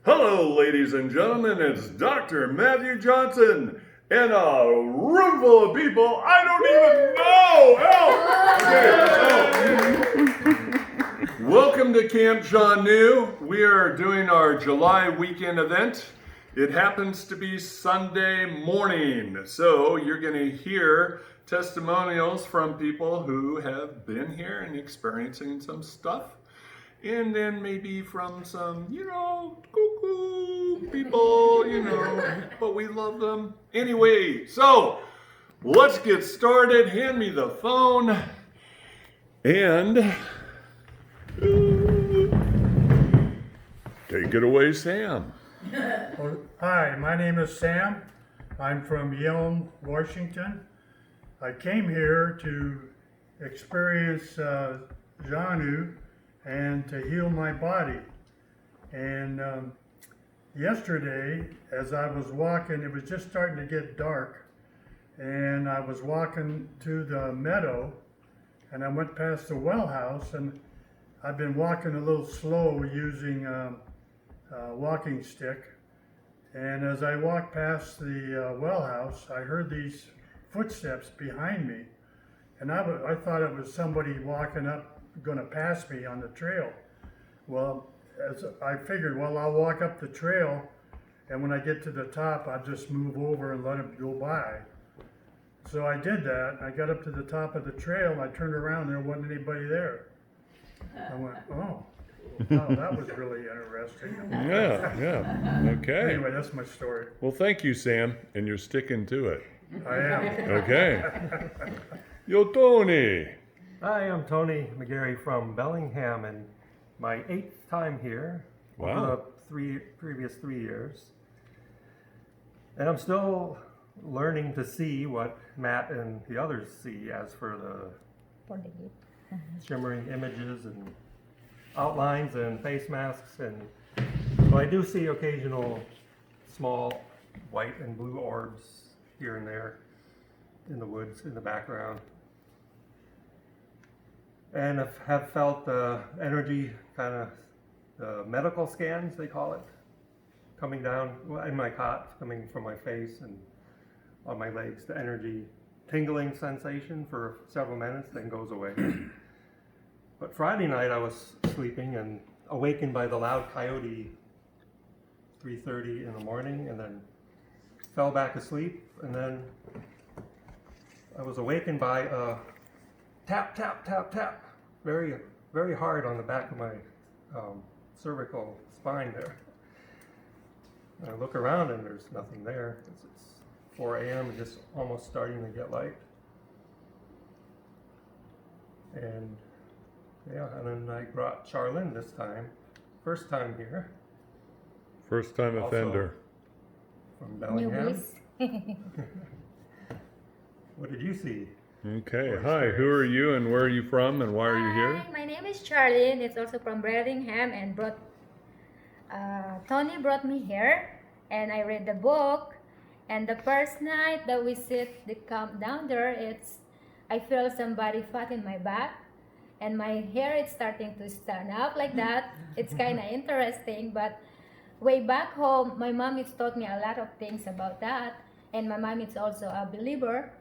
Hello, ladies and gentlemen, it's Dr. Matthew Johnson and a room full of people I don't even know. Help! Okay, so welcome to Camp XANUE. We are doing our July weekend event. It happens to be Sunday morning, so you're going to hear testimonials from people who have been here and experiencing some stuff. And then maybe from some, cuckoo people, but we love them. Anyway, so let's get started. Hand me the phone. And take it away, Sam. Hi, my name is Sam. I'm from Yelm, Washington. I came here to experience XANUE and to heal my body. And yesterday, as I was walking, it was just starting to get dark, and I was walking to the meadow, and I went past the well house, and I've been walking a little slow using a walking stick. And as I walked past the well house, I heard these footsteps behind me, and I thought it was somebody walking up, going to pass me on the trail. Well, as I figured, I'll walk up the trail, and when I get to the top, I'll just move over and let them go by. So I did that. I got up to the top of the trail, and I turned around, there wasn't anybody there. I went, oh, that was really interesting. Yeah, okay. Anyway, that's my story. Well, thank you, Sam, and you're sticking to it. I am. Okay. Yo, Tony. Hi, I'm Tony McGarry from Bellingham, and my 8th time here over the previous 3 years. And I'm still learning to see what Matt and the others see as for the shimmering images and outlines and face masks. And so I do see occasional small white and blue orbs here and there in the woods in the background. And have felt the energy, kind of the medical scans, they call it, coming down in my cot, coming from my face and on my legs. The energy tingling sensation for several minutes, then goes away. But Friday night I was sleeping and awakened by the loud coyote 3:30 in the morning, and then fell back asleep, and then I was awakened by a tap, tap, tap, tap, very, very hard on the back of my cervical spine there. And I look around and there's nothing there. It's 4 a.m. and just almost starting to get light. And then I brought Charlene this time, first time here. First time offender. From Bellingham. What did you see? Okay, hi, who are you and where are you from and why are you here? Hi, my name is Charlene. It's also from Bellingham, and Tony brought me here, and I read the book. And the first night that we sit the camp down there, I feel somebody fat in my back, and my hair is starting to stand up like that. It's kind of interesting, but way back home, my mom has taught me a lot of things about that, and my mom is also a believer.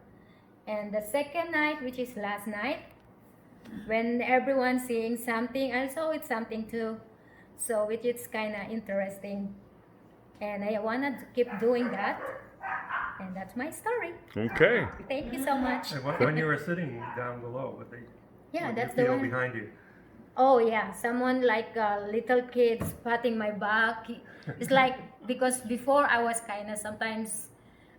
And the second night, which is last night, when everyone's seeing something, I saw it something too. So which is kind of interesting. And I want to keep doing that. And that's my story. Okay. Thank you so much. And when you were sitting down below, what that's you the feel one behind you? Oh yeah, someone like little kids patting my back. It's like, because before I was kind of, sometimes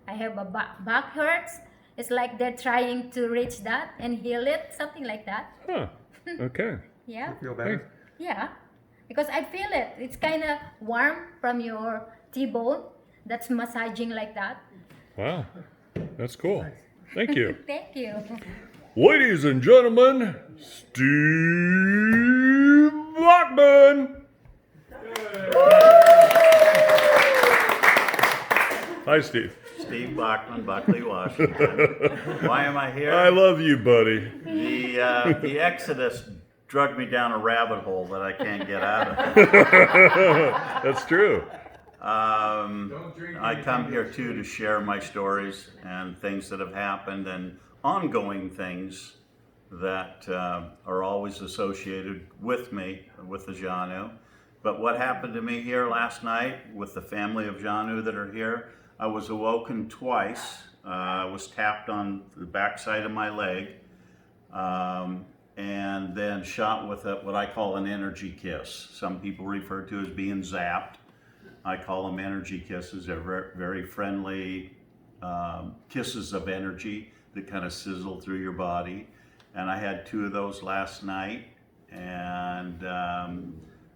I have a back hurts. It's like they're trying to reach that and heal it, something like that. Huh, okay. Yeah. You feel better? Yeah, because I feel it. It's kind of warm from your T-bone. That's massaging like that. Wow, that's cool. Thank you. Thank you. Ladies and gentlemen, Steve Blackman. Hi, Steve. Steve Bachman, Buckley, Washington. Why am I here? I love you, buddy. The Exodus drug me down a rabbit hole that I can't get out of. That's true. I come here too to share my stories and things that have happened and ongoing things that are always associated with me, with the XANUE. But what happened to me here last night with the family of XANUE that are here, I was awoken twice. I was tapped on the backside of my leg and then shot with what I call an energy kiss. Some people refer to as being zapped. I call them energy kisses. They're very friendly kisses of energy that kind of sizzle through your body. And I had 2 of those last night. And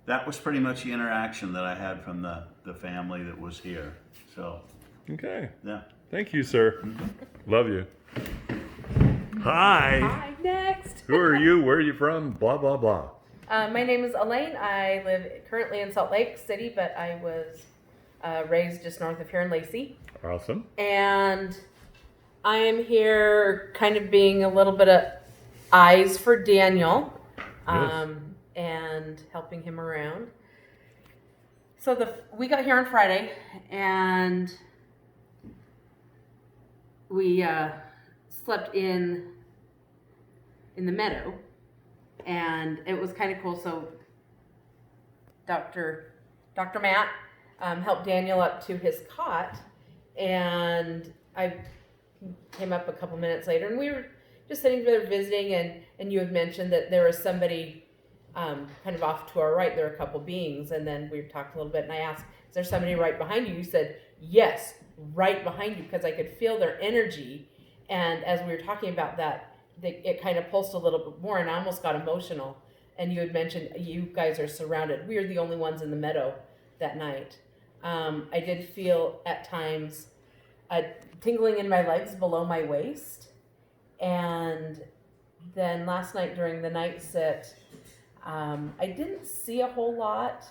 that was pretty much the interaction that I had from the family that was here. So, Okay. yeah. Thank you, sir. Love you. Hi. Hi, next. Who are you? Where are you from? Blah, blah, blah. My name is Elaine. I live currently in Salt Lake City, but I was raised just north of here in Lacey. Awesome. And I am here kind of being a little bit of eyes for Daniel and helping him around. So we got here on Friday, and we slept in the meadow, and it was kind of cool. So Dr. Matt helped Daniel up to his cot, and I came up a couple minutes later, and we were just sitting there visiting, and you had mentioned that there was somebody kind of off to our right. There were a couple beings, and then we talked a little bit, and I asked, is there somebody right behind you? You said, yes, right behind you, because I could feel their energy. And as we were talking about that, it kind of pulsed a little bit more, and I almost got emotional. And you had mentioned you guys are surrounded. We were the only ones in the meadow that night. I did feel at times tingling in my legs below my waist. And then last night during the night sit, I didn't see a whole lot.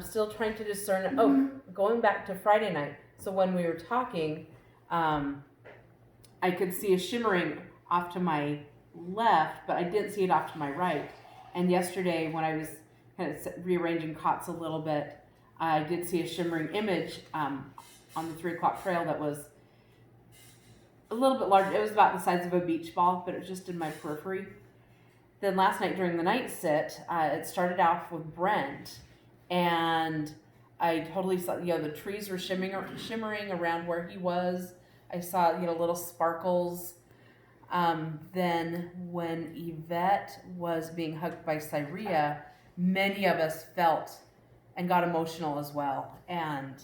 Still trying to discern. Oh, going back to Friday night. So when we were talking, I could see a shimmering off to my left, but I didn't see it off to my right. And yesterday when I was kind of rearranging cots a little bit, I did see a shimmering image on the 3 o'clock trail that was a little bit larger. It was about the size of a beach ball, but it was just in my periphery. Then last night during the night sit, it started off with Brent, and I totally saw, the trees were shimmering around where he was. I saw, little sparkles. Then when Yvette was being hugged by Cyria, many of us felt and got emotional as well. And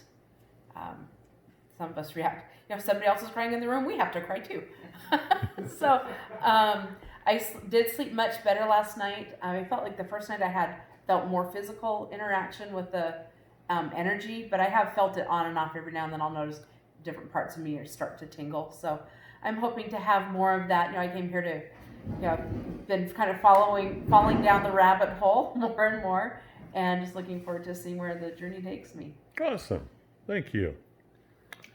some of us react. If somebody else is crying in the room, we have to cry too. So I did sleep much better last night. I felt like the first night I felt more physical interaction with the energy, but I have felt it on and off every now and then. I'll notice different parts of me start to tingle. So I'm hoping to have more of that. I came here to, been kind of falling down the rabbit hole more and more, and just looking forward to seeing where the journey takes me. Awesome. Thank you.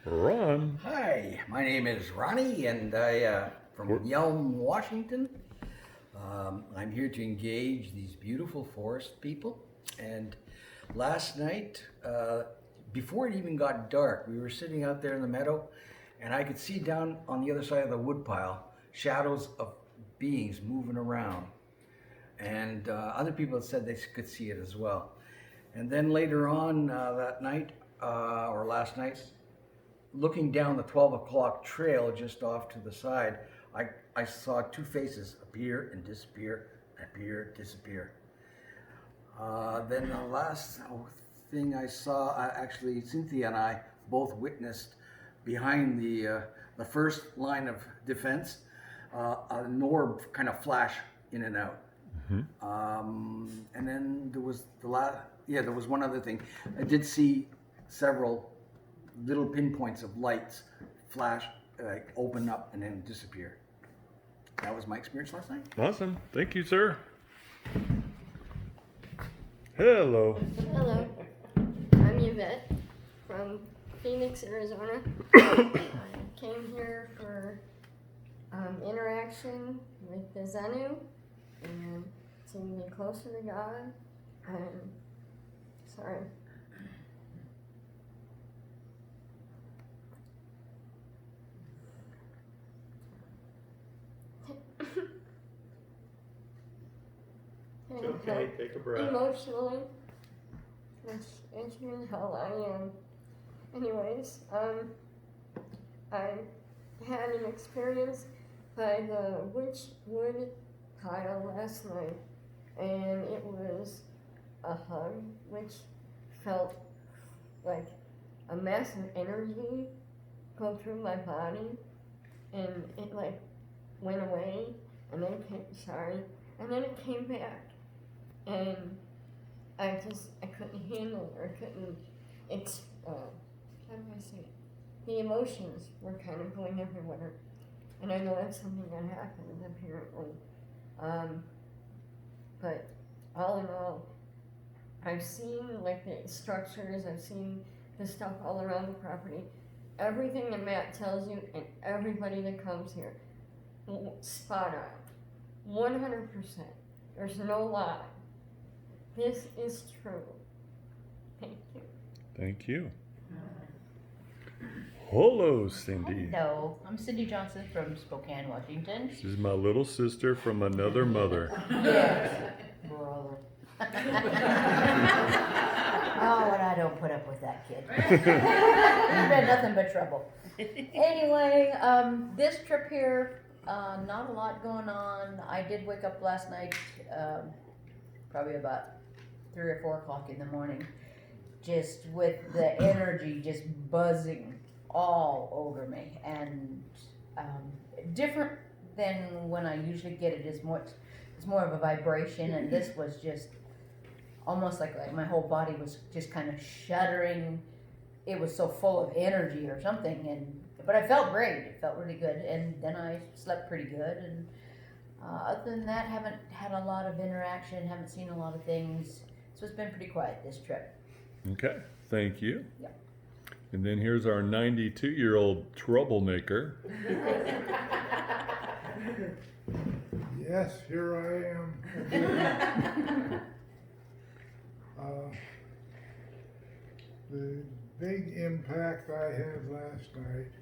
Ron. Hi, my name is Ronnie, and I from Yelm, Washington. I'm here to engage these beautiful forest people. And last night, before it even got dark, we were sitting out there in the meadow, and I could see down on the other side of the woodpile shadows of beings moving around. And other people said they could see it as well. And then later on that night, or last night, looking down the 12 o'clock trail just off to the side, I saw 2 faces appear and disappear, appear, disappear. Then the last thing I saw, actually Cynthia and I both witnessed behind the first line of defense, an orb kind of flash in and out. Mm-hmm. And then there was there was one other thing. I did see several little pinpoints of lights flash, open up and then disappear. That was my experience last night. Awesome. Thank you, sir. Hello. Hello, I'm Yvette from Phoenix, Arizona. I came here for interaction with the XANUE and to be closer to God. And sorry. It's okay, take a breath. Emotionally, it's really how I am. Anyways, I had an experience by the wood pile last night, and it was a hug, which felt like a massive energy go through my body, and it like went away, and then it came back, and I couldn't handle it, or how do I say it? The emotions were kind of going everywhere, and I know that's something that happens apparently. But all in all, I've seen like the structures, I've seen the stuff all around the property. Everything that Matt tells you, and everybody that comes here, spot on, 100%. There's no lie. This is true. Thank you. Thank you. Hello, Cindy. Hello, I'm Cindy Johnson from Spokane, Washington. This is my little sister from another mother. Yes, brother. Oh, and I don't put up with that kid. He's been nothing but trouble. Anyway, this trip here, not a lot going on. I did wake up last night, probably about 3 or 4 o'clock in the morning, just with the energy just buzzing all over me, and different than when I usually get it. It's more of a vibration, and this was just almost like my whole body was just kind of shuddering. It was so full of energy or something, but I felt great. It felt really good, and then I slept pretty good. And other than that, haven't had a lot of interaction, haven't seen a lot of things. So it's been pretty quiet this trip. Okay, thank you. Yeah. And then here's our 92-year-old troublemaker. Yes, here I am. The big impact I had last night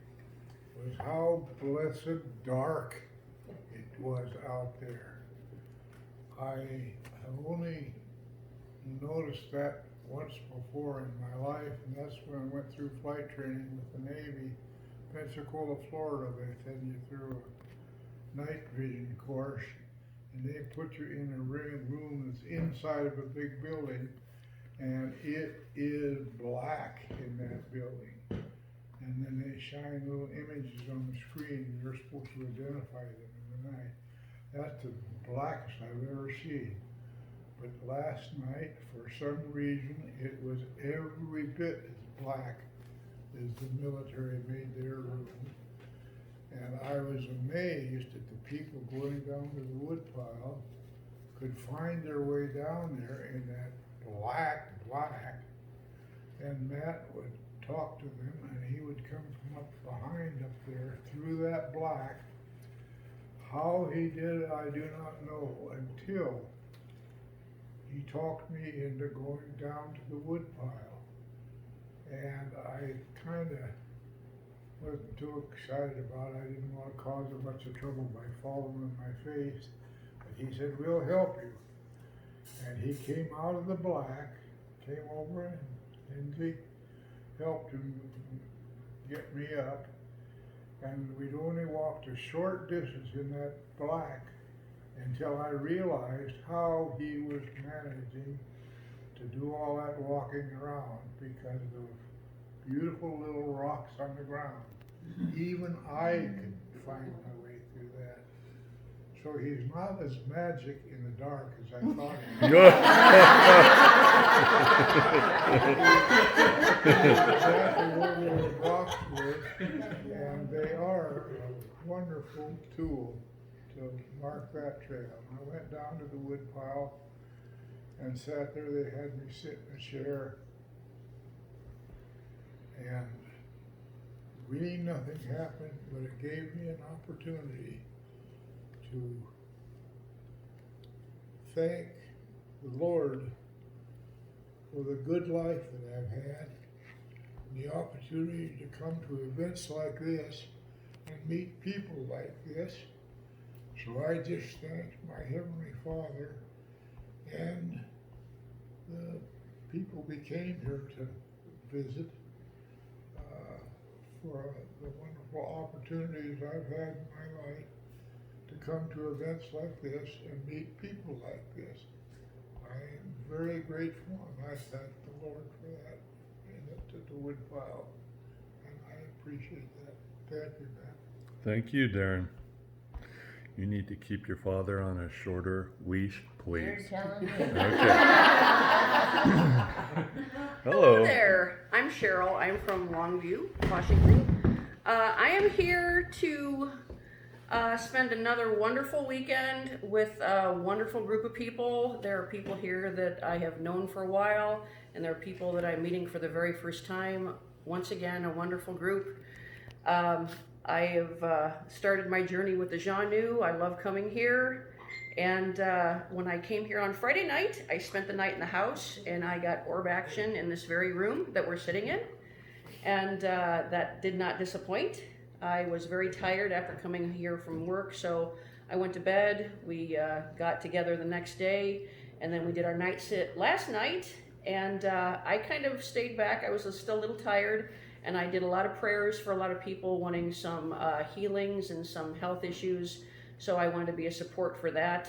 was how blessed dark it was out there. I have only noticed that once before in my life, and that's when I went through flight training with the Navy, Pensacola, Florida. They send you through a night vision course, and they put you in a room that's inside of a big building, and it is black in that building. And then they shine little images on the screen, and you're supposed to identify them in the night. That's the blackest I've ever seen. But last night, for some reason, it was every bit as black as the military made their room. And I was amazed that the people going down to the woodpile could find their way down there in that black. And Matt would talk to them, and he would come from up behind up there through that black. How he did it, I do not know, until he talked me into going down to the woodpile. And I kind of wasn't too excited about it. I didn't want to cause a bunch of trouble by falling on my face. But he said, "We'll help you." And he came out of the black, came over, and Lindsay helped him get me up. And we'd only walked a short distance in that black until I realized how he was managing to do all that walking around because of beautiful little rocks on the ground. Even I could find my way through that. So he's not as magic in the dark as I thought he was. Exactly where those rocks were, and they are a wonderful tool to mark that trail. I went down to the woodpile and sat there. They had me sit in a chair, and really nothing happened, but it gave me an opportunity to thank the Lord for the good life that I've had, and the opportunity to come to events like this and meet people like this. So I just thank my Heavenly Father and the people we came here to visit for the wonderful opportunities I've had in my life to come to events like this and meet people like this. I am very grateful, and I thank the Lord for that at the Woodpile, and I appreciate that. Thank you, Matt. Thank you, Darren. You need to keep your father on a shorter leash, please. You're telling me. Okay. Hello. There, I'm Cheryl. I'm from Longview, Washington. I am here to spend another wonderful weekend with a wonderful group of people. There are people here that I have known for a while, and there are people that I'm meeting for the very first time. Once again, a wonderful group. I have started my journey with the XANUE. I love coming here. And when I came here on Friday night, I spent the night in the house, and I got orb action in this very room that we're sitting in. And that did not disappoint. I was very tired after coming here from work, so I went to bed. We got together the next day, and then we did our night sit last night. And I kind of stayed back. I was still a little tired, and I did a lot of prayers for a lot of people wanting some healings and some health issues. So I wanted to be a support for that.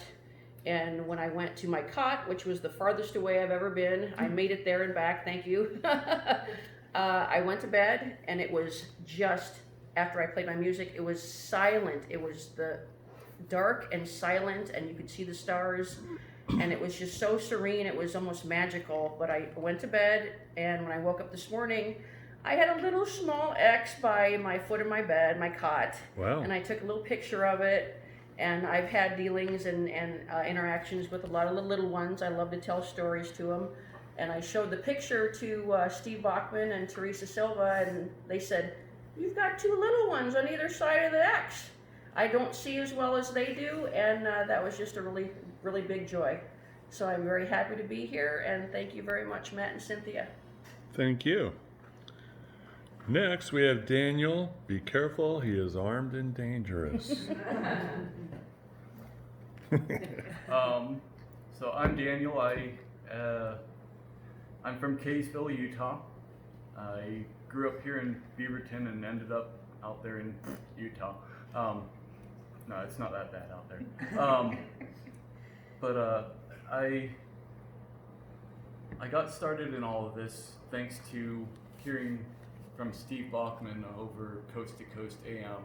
And when I went to my cot, which was the farthest away I've ever been, I made it there and back, thank you. I went to bed, and it was just, after I played my music, it was silent. It was the dark and silent, and you could see the stars, and it was just so serene. It was almost magical. But I went to bed, and when I woke up this morning, I had a little small X by my foot of my bed, my cot. Wow. And I took a little picture of it. And I've had dealings and interactions with a lot of the little ones. I love to tell stories to them. And I showed the picture to Steve Bachman and Teresa Silva, and they said, "You've got two little ones on either side of the X." I don't see as well as they do, and that was just a really, really big joy. So I'm very happy to be here, and thank you very much, Matt and Cynthia. Thank you. Next, we have Daniel. Be careful, he is armed and dangerous. So I'm Daniel. I'm from Kaysville, Utah. I grew up here in Beaverton and ended up out there in Utah. No, it's not that bad out there. But I got started in all of this thanks to hearing from Steve Bachman over Coast to Coast AM,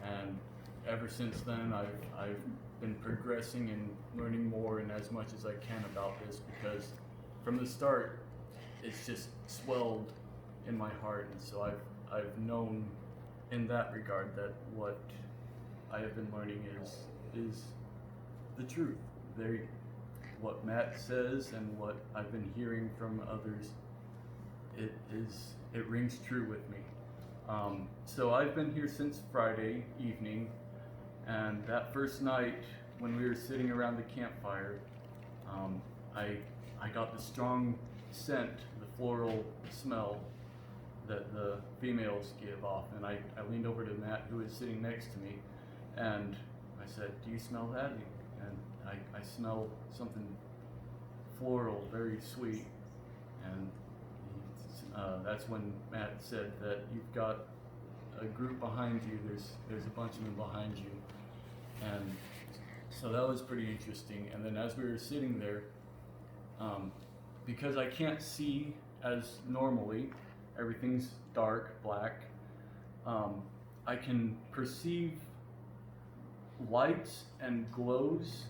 and ever since then I've been progressing and learning more and as much as I can about this, because from the start it's just swelled in my heart, and so I've known in that regard that what I have been learning is the truth. What Matt says and what I've been hearing from others, it rings true with me. So I've been here since Friday evening, and that first night when we were sitting around the campfire, I got the strong scent, the floral smell that the females give off, and I leaned over to Matt, who was sitting next to me, and I said, "Do you smell that?" And I smell something floral, very sweet, and that's when Matt said that you've got a group behind you. There's a bunch of them behind you, and so that was pretty interesting. And then as we were sitting there, because I can't see as normally, everything's dark, black, I can perceive lights and glows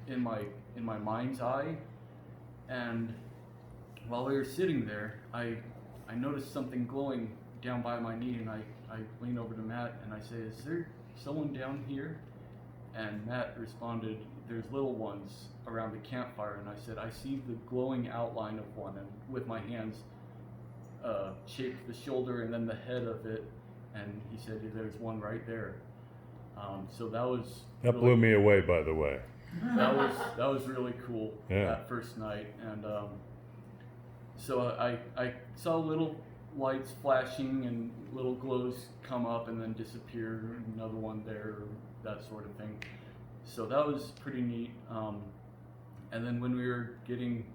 in my mind's eye. And while we were sitting there, I noticed something glowing down by my knee, and I lean over to Matt and I say, "Is there someone down here?" And Matt responded, "There's little ones around the campfire." And I said, "I see the glowing outline of one," and with my hands shaped the shoulder and then the head of it, and he said, "There's one right there." So that was That blew me away, by the way. that was really cool. Yeah. That first night, and so I saw little lights flashing and little glows come up and then disappear. Another one there, that sort of thing. So that was pretty neat. And then when we were getting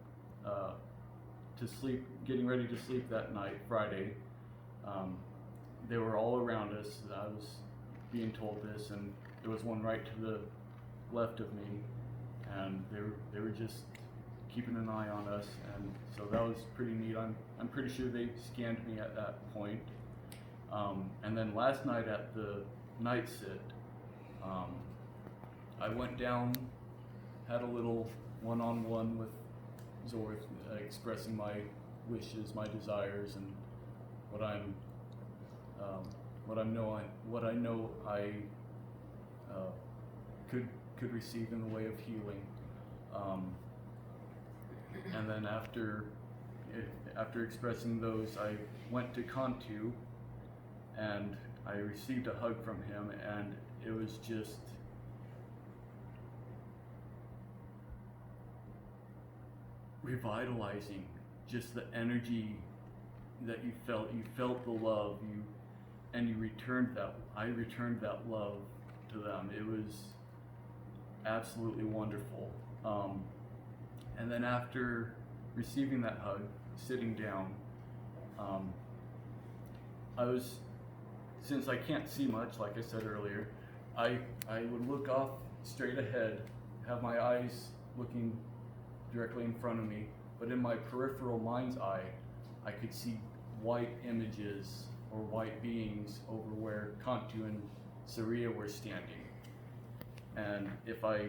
to sleep, getting ready to sleep that night, Friday, they were all around us. I was being told this, and there was one right to the left of me, and they were just keeping an eye on us, and so that was pretty neat. I'm pretty sure they scanned me at that point. And then last night at the night sit, I went down, had a little one-on-one with Zor, expressing my wishes, my desires, and what I know I could receive in the way of healing. And then after expressing those, I went to XANUE, and I received a hug from him, and it was just revitalizing. Just the energy that you felt the love, and you returned that. I returned that love to them. It was absolutely wonderful. And then after receiving that hug, sitting down, since I can't see much, like I said earlier, I would look off straight ahead, have my eyes looking directly in front of me, but in my peripheral mind's eye, I could see white images or white beings over where XANUE and Saria were standing. And if I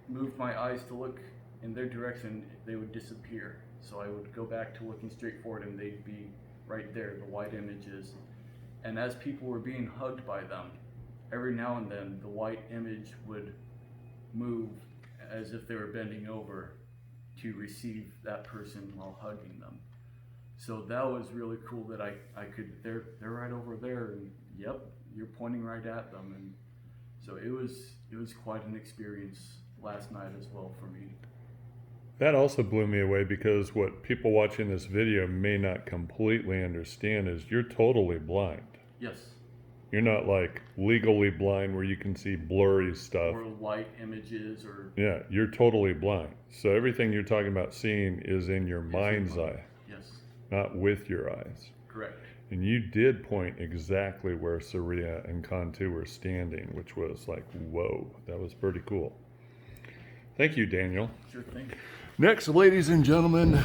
moved my eyes to look in their direction, they would disappear. So I would go back to looking straight forward, and they'd be right there, the white images. And as people were being hugged by them, every now and then the white image would move as if they were bending over to receive that person while hugging them. So that was really cool that I could, they're right over there, and yep, you're pointing right at them. And so it was quite an experience last night as well for me. That also blew me away, because what people watching this video may not completely understand is you're totally blind. Yes. You're not like legally blind where you can see blurry stuff. Or white images or... Yeah, you're totally blind. So everything you're talking about seeing is in your mind's eye. Yes. Not with your eyes. Correct. And you did point exactly where Saria and XANUE were standing, which was like, whoa, that was pretty cool. Thank you, Daniel. Sure thing. Next, ladies and gentlemen,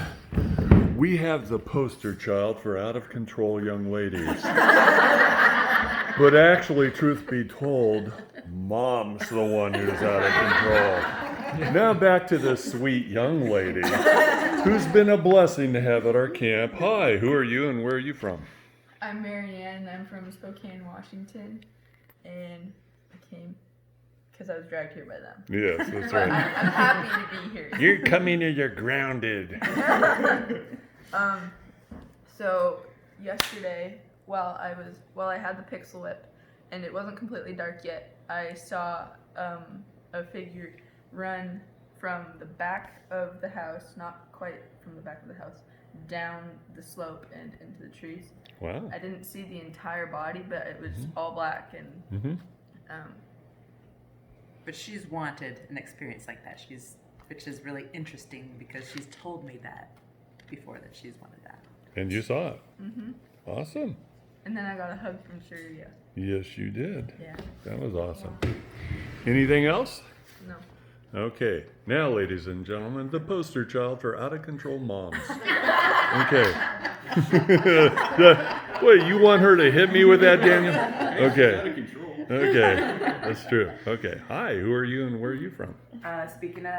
we have the poster child for out of control young ladies. But actually, truth be told, Mom's the one who's out of control. Now back to this sweet young lady who's been a blessing to have at our camp. Hi, who are you and where are you from? I'm Marianne. I'm from Spokane, Washington, and I came because I was dragged here by them. Yes, that's But right. I'm happy to be here. You're coming and you're grounded. So yesterday, while I had the pixel whip, and it wasn't completely dark yet, I saw a figure run from the back of the house, not quite from the back of the house, down the slope and into the trees. Wow. I didn't see the entire body, but it was all black and. Mm-hmm. But she's wanted an experience like that. Which is really interesting because she's told me that before, that she's wanted that. And you saw it. Mm-hmm. Awesome. And then I got a hug from Sharia. Yes, you did. Yeah. That was awesome. Anything else? No. Okay. Now, ladies and gentlemen, the poster child for out of control moms. Okay. Wait, you want her to hit me with that, Daniel? Okay. Out of control. Okay. That's true. Okay. Hi, who are you and where are you from? Speaking of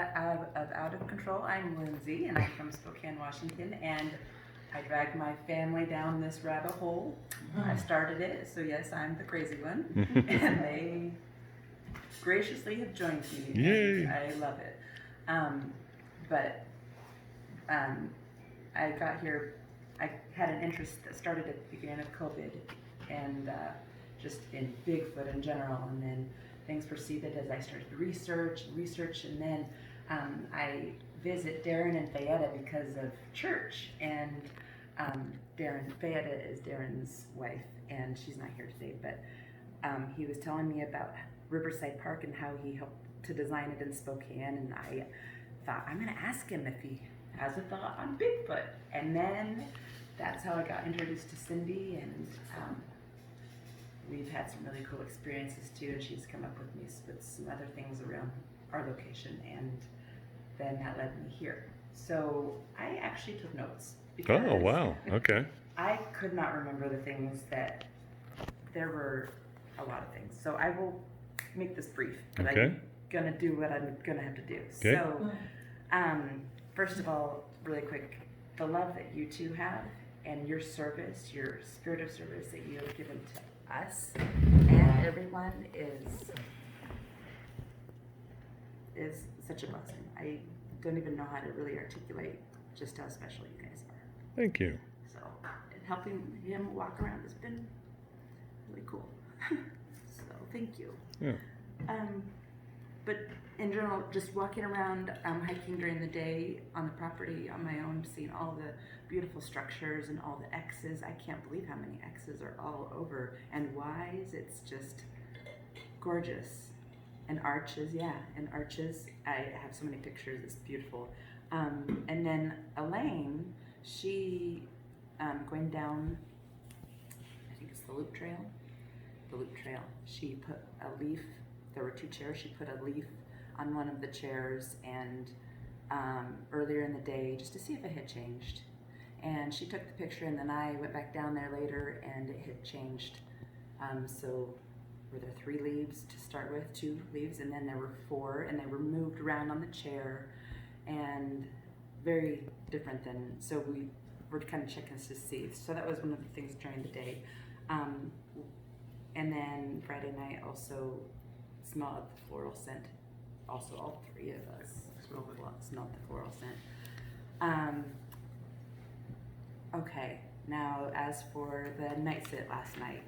out of control, I'm Lindsay, and I'm from Spokane, Washington, and I dragged my family down this rabbit hole. I started it, so yes, I'm the crazy one, and they graciously have joined me. Yay. I love it. I got here, I had an interest that started at the beginning of COVID, and just in Bigfoot in general, and then things proceeded as I started to research, and then I visit Darren and Fayetta because of church, and Fayetta is Darren's wife, and she's not here today, but he was telling me about Riverside Park and how he helped to design it in Spokane, and I thought, I'm going to ask him if he has a thought on Bigfoot. And then that's how I got introduced to Cindy, and we've had some really cool experiences too, and she's come up with me with some other things around our location, and then that led me here. So I actually took notes. Oh, wow. Okay. I could not remember the things that, there were a lot of things. So I will make this brief, but Okay. I'm gonna do what I'm gonna have to do. Okay. So, first of all, really quick, the love that you two have and your service, your spirit of service that you have given to us and everyone is such a blessing. I don't even know how to really articulate just how special you guys are. Thank you. So, and helping him walk around has been really cool. So, thank you. Yeah. But in general, just walking around, hiking during the day on the property on my own, seeing all the beautiful structures and all the X's. I can't believe how many X's are all over, and Y's. It's just gorgeous. And arches, yeah, and arches. I have so many pictures. It's beautiful. And then Elaine, she going down, I think it's the Loop Trail. The Loop Trail. She put a leaf. There were 2 chairs. She put a leaf on one of the chairs, and earlier in the day, just to see if it had changed. And she took the picture, and then I went back down there later, and it had changed. So were there 3 leaves to start with, 2 leaves, and then there were 4, and they were moved around on the chair, and very different than, so we were kind of checking to see. So that was one of the things during the day. And then Friday night also smelled the floral scent. Also, all 3 of us smelled the floral scent. Okay, now as for the night sit last night,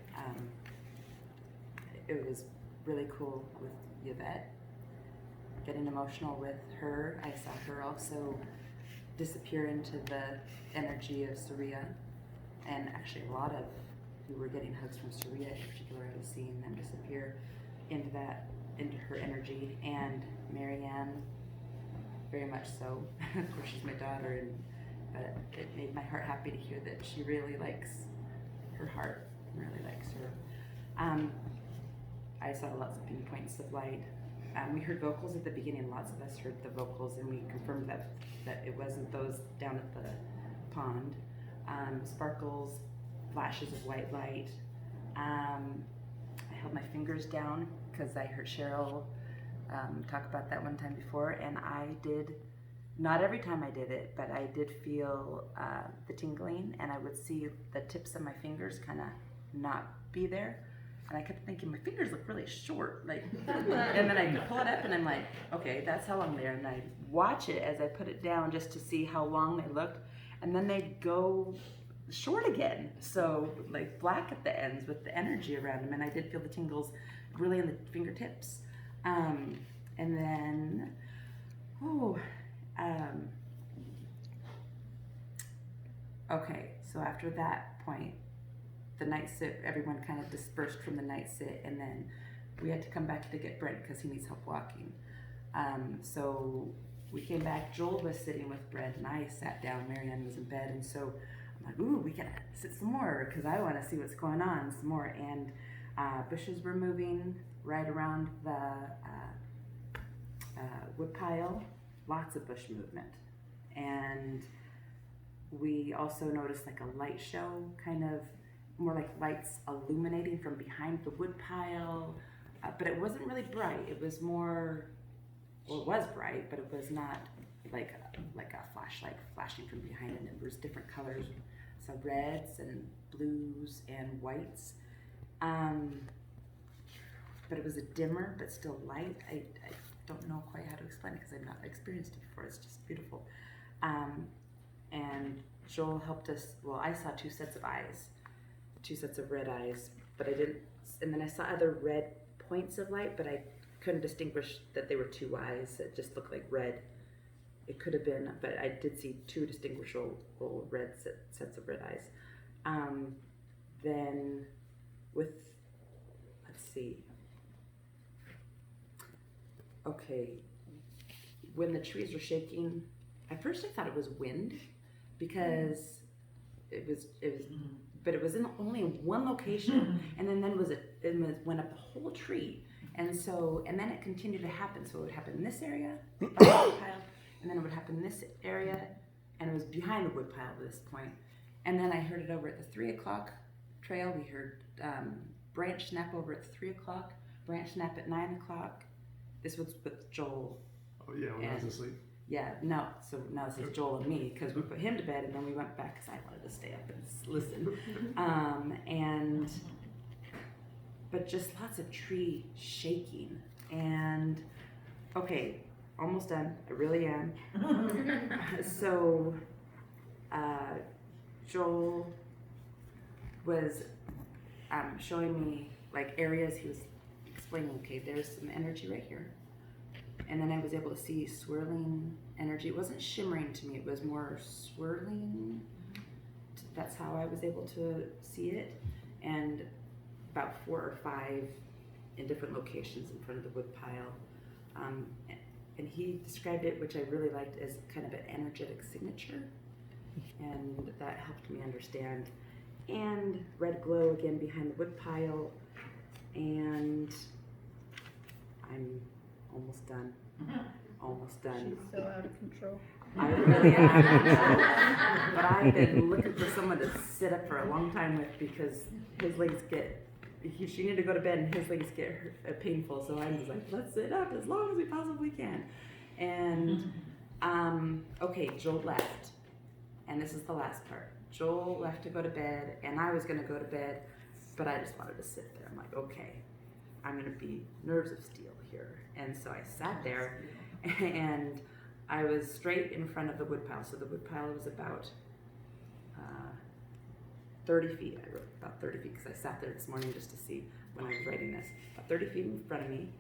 it was really cool with Yvette. Getting emotional with her. I saw her also disappear into the energy of Saria, and actually a lot of who were getting hugs from Saria in particular, I was seeing them disappear into her energy, and Marianne, very much so. Of course, she's my daughter, but it made my heart happy to hear that she really likes her heart, really likes her. I saw lots of pinpoints of light. We heard vocals at the beginning. Lots of us heard the vocals, and we confirmed that it wasn't those down at the pond. Sparkles, flashes of white light. I held my fingers down because I heard Cheryl talk about that one time before, and I did, not every time I did it, but I did feel the tingling, and I would see the tips of my fingers kind of not be there. And I kept thinking, my fingers look really short, like, and then I pull it up and I'm like, okay, that's how long they are. And I watch it as I put it down just to see how long they looked. And then they go short again. So like black at the ends with the energy around them. And I did feel the tingles really in the fingertips. And then, okay, so after that point, the night sit, everyone kind of dispersed from the night sit, and then we had to come back to get Brent because he needs help walking. So we came back. Joel was sitting with Brent, and I sat down. Marianne was in bed, and so I'm like, ooh, we gotta sit some more because I want to see what's going on some more. And bushes were moving right around the wood pile. Lots of bush movement, and we also noticed like a light show, kind of more like lights illuminating from behind the wood pile, but it wasn't really bright. It was more, well, it was bright, but it was not like a flashlight flashing from behind it. It was different colors, so reds and blues and whites. But it was a dimmer, but still light. I don't know quite how to explain it because I've not experienced it before. It's just beautiful. And Joel helped us. Well, I saw 2 sets of eyes. 2 sets of red eyes, but I didn't, and then I saw other red points of light, but I couldn't distinguish that they were two eyes. It just looked like red. It could have been, but I did see two distinguishable red sets of red eyes. Then with, let's see. Okay, when the trees were shaking, at first I thought it was wind because but it was in only in one location, and then it went up the whole tree, and then it continued to happen. So it would happen in this area, by the wood pile, and then it would happen in this area, and it was behind the wood pile at this point. And then I heard it over at the 3 o'clock trail. We heard branch snap over at 3 o'clock, branch snap at 9 o'clock. This was with Joel. Oh yeah, when I was asleep. Yeah, no. So now this is Joel and me because we put him to bed and then we went back because I wanted to stay up and listen. But just lots of tree shaking. And okay, almost done. I really am. So Joel was showing me like areas. He was explaining, okay, there's some energy right here. And then I was able to see swirling energy. It wasn't shimmering to me, it was more swirling. That's how I was able to see it. And about 4 or 5 in different locations in front of the wood pile. And he described it, which I really liked, as kind of an energetic signature. And that helped me understand. And red glow again behind the wood pile. And I'm almost done. Almost done. She's so out of control. I really am out of control. But I've been looking for someone to sit up for a long time with because his legs she needed to go to bed and his legs get painful. So I'm just like, let's sit up as long as we possibly can. And okay, Joel left. And this is the last part. Joel left to go to bed and I was gonna go to bed, but I just wanted to sit there. I'm like, okay, I'm gonna be nerves of steel here. And so I sat there and I was straight in front of the wood pile. So the wood pile was about 30 feet. I wrote about 30 feet because I sat there this morning just to see when I was writing this. About 30 feet in front of me.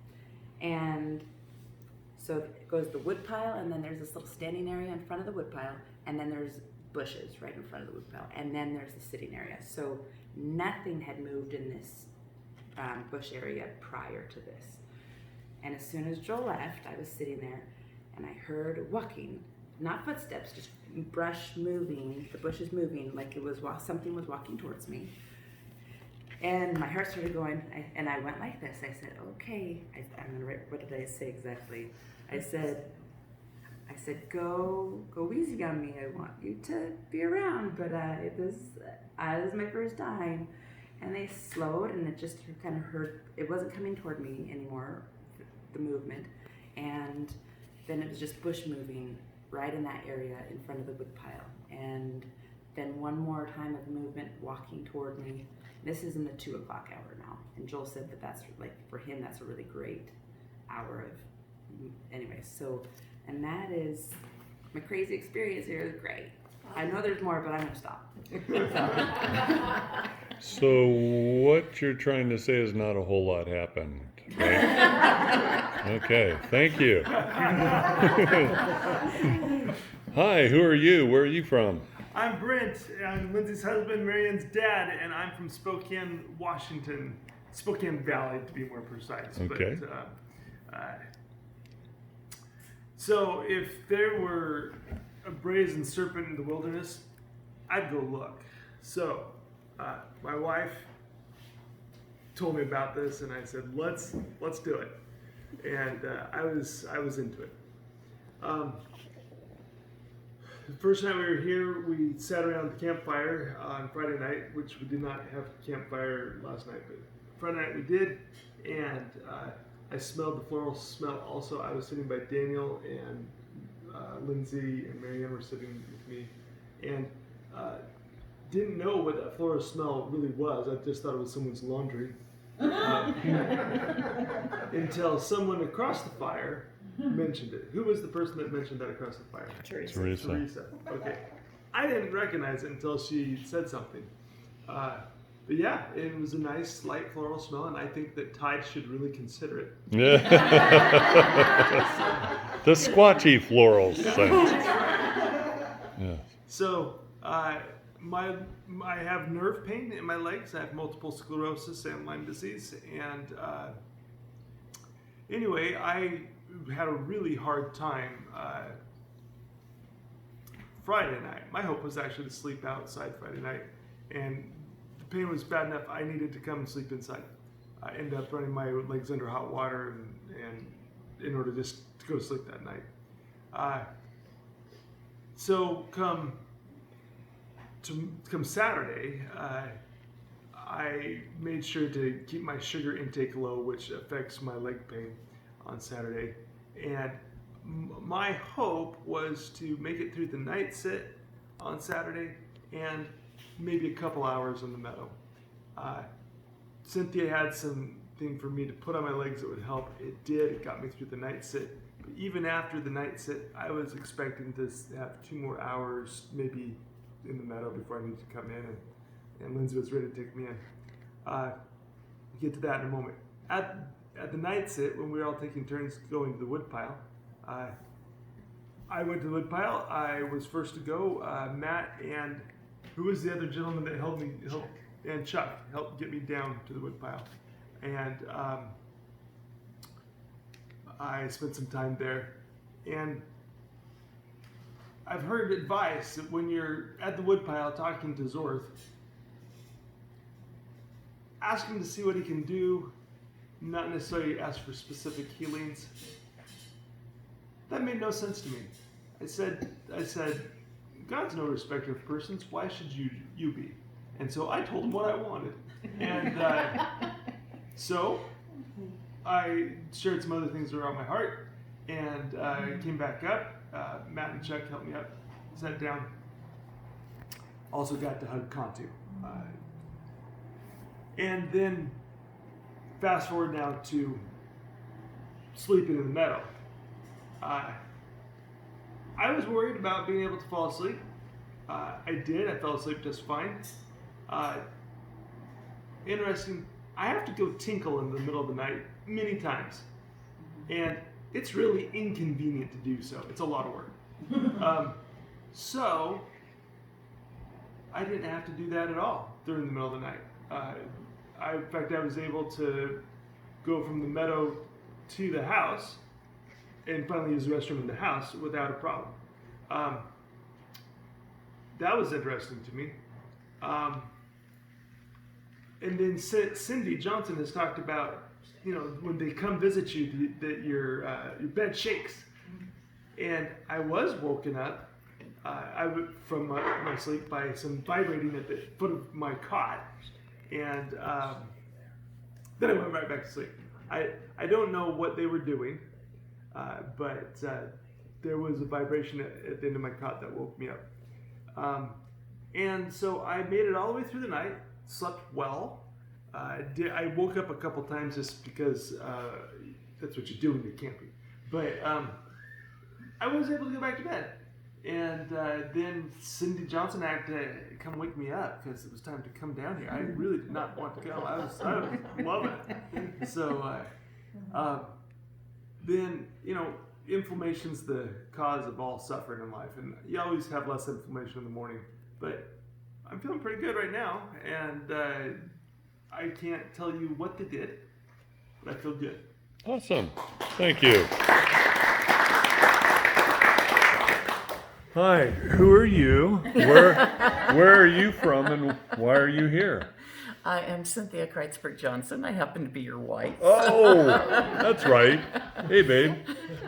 And so it goes the wood pile, and then there's this little standing area in front of the wood pile, and then there's bushes right in front of the wood pile, and then there's the sitting area. So nothing had moved in this bush area prior to this. And as soon as Joel left, I was sitting there, and I heard walking, not footsteps, just brush moving, the bushes moving, like it was something was walking towards me. And my heart started going, and I went like this. I said, okay, I'm gonna write, what did I say exactly? I said, go easy on me. I want you to be around, but this is my first time. And they slowed, and it just kind of heard, it wasn't coming toward me anymore, the movement. And then it was just bush moving right in that area in front of the wood pile. And then one more time of movement walking toward me. This is in the 2 o'clock hour now. And Joel said that that's like, for him, that's a really great hour of, anyway, so, and that is, my crazy experience here is great. I know there's more, but I'm gonna stop. So what you're trying to say is not a whole lot happened, right? Okay, thank you. Hi, who are you? Where are you from? I'm Brent. I'm Lindsay's husband, Marianne's dad, and I'm from Spokane, Washington. Spokane Valley, to be more precise. Okay. But, so if there were a brazen serpent in the wilderness, I'd go look. So my wife told me about this, and I said, let's do it. And I was into it. The first night we were here, we sat around the campfire on Friday night, which we did not have campfire last night, but Friday night we did, and I smelled the floral smell also. I was sitting by Daniel, and Lindsay and Marianne were sitting with me, and didn't know what that floral smell really was. I just thought it was someone's laundry. Until someone across the fire mentioned it. Who was the person that mentioned that across the fire? Teresa. Okay. I didn't recognize it until she said something. But yeah, it was a nice light floral smell, and I think that Tide should really consider it. Yeah. The squatchy floral scent. Yeah. So I have nerve pain in my legs. I have multiple sclerosis and Lyme disease, and anyway, I had a really hard time Friday night. My hope was actually to sleep outside Friday night, and the pain was bad enough I needed to come and sleep inside. I ended up running my legs under hot water and in order just to go to sleep that night. So come Saturday, I made sure to keep my sugar intake low, which affects my leg pain on Saturday. And my hope was to make it through the night sit on Saturday and maybe a couple hours in the meadow. Cynthia had something for me to put on my legs that would help. It did. It got me through the night sit. But even after the night sit, I was expecting to have 2 more hours maybe in the meadow before I needed to come in, and Lindsay was ready to take me in. We'll get to that in a moment. At the night sit, when we were all taking turns going to the woodpile, I went to the woodpile. I was first to go. Matt and who was the other gentleman that helped me? And Chuck helped get me down to the woodpile. And I spent some time there. And I've heard advice that when you're at the woodpile talking to Zorth, ask him to see what he can do, not necessarily ask for specific healings. That made no sense to me. I said, God's no respecter of persons. Why should you be? And so I told him what I wanted. And so I shared some other things that were on my heart, and came back up. Matt and Chuck helped me up, sat down. Also got to hug Kantu. And then fast forward now to sleeping in the meadow. I was worried about being able to fall asleep. I did. I fell asleep just fine. Interesting. I have to go tinkle in the middle of the night many times, and it's really inconvenient to do so. It's a lot of work. So I didn't have to do that at all during the middle of the night. In fact, I was able to go from the meadow to the house and finally use the restroom in the house without a problem. That was interesting to me. And then Cindy Johnson has talked about, when they come visit you, that your bed shakes. And I was woken up from my sleep by some vibrating at the foot of my cot. And then I went right back to sleep. I don't know what they were doing, but there was a vibration at the end of my cot that woke me up. And so I made it all the way through the night, slept well. I woke up a couple times just because that's what you do when you're camping. But I was able to go back to bed. And then Cindy Johnson had to come wake me up because it was time to come down here. I really did not want to go. I was loving it. So then, inflammation's the cause of all suffering in life. And you always have less inflammation in the morning. But I'm feeling pretty good right now. And I can't tell you what they did, but I feel good. Awesome. Thank you. Hi, who are you? Where are you from, and why are you here? I am Cynthia Kreitzberg Johnson. I happen to be your wife. Oh, that's right. Hey, babe.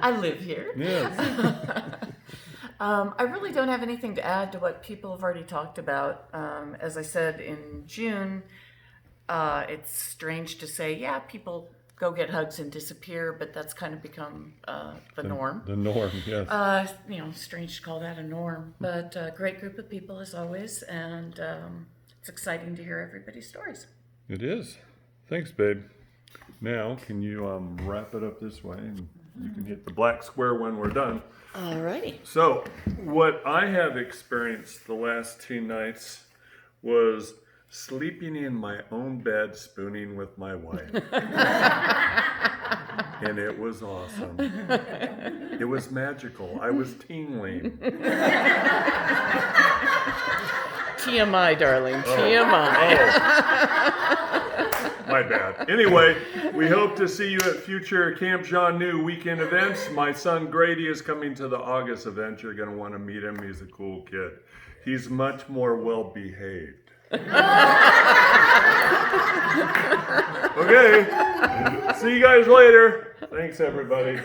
I live here. Yes. I really don't have anything to add to what people have already talked about. As I said in June, it's strange to say, people go get hugs and disappear, but that's kind of become the norm. The norm, yes. Strange to call that a norm, but a great group of people as always, and it's exciting to hear everybody's stories. It is. Thanks, babe. Now, can you wrap it up this way, and you can hit the black square when we're done. Alrighty. So, what I have experienced the last 2 nights was sleeping in my own bed, spooning with my wife. And it was awesome. It was magical. I was tingling. TMI, darling. Oh. TMI. My bad. Anyway, we hope to see you at future Camp XANUE weekend events. My son Grady is coming to the August event. You're going to want to meet him. He's a cool kid. He's much more well behaved. Okay. See you guys later. Thanks, everybody.